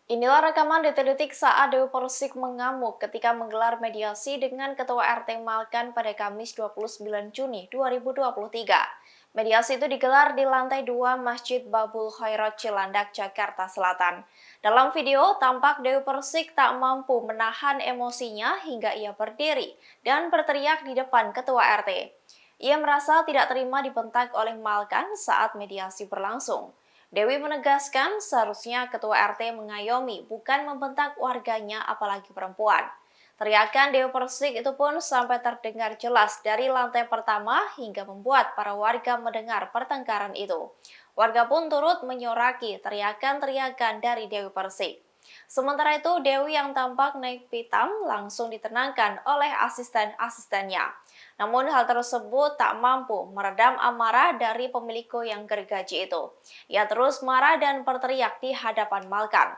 Inilah rekaman detik-detik saat Dewi Persik mengamuk ketika menggelar mediasi dengan Ketua RT Malkan pada Kamis 29 Juni 2023. Mediasi itu digelar di lantai 2 Masjid Babul Khairat Cilandak, Jakarta Selatan. Dalam video, tampak Dewi Persik tak mampu menahan emosinya hingga ia berdiri dan berteriak di depan Ketua RT. Ia merasa tidak terima dibentak oleh Malkan saat mediasi berlangsung. Dewi menegaskan seharusnya Ketua RT mengayomi, bukan membentak warganya apalagi perempuan. Teriakan Dewi Persik itu pun sampai terdengar jelas dari lantai pertama hingga membuat para warga mendengar pertengkaran itu. Warga pun turut menyoraki teriakan-teriakan dari Dewi Persik. Sementara itu, Dewi yang tampak naik pitam langsung ditenangkan oleh asisten-asistennya. Namun hal tersebut tak mampu meredam amarah dari pemilik yang gergaji itu. Ia terus marah dan berteriak di hadapan Malkan.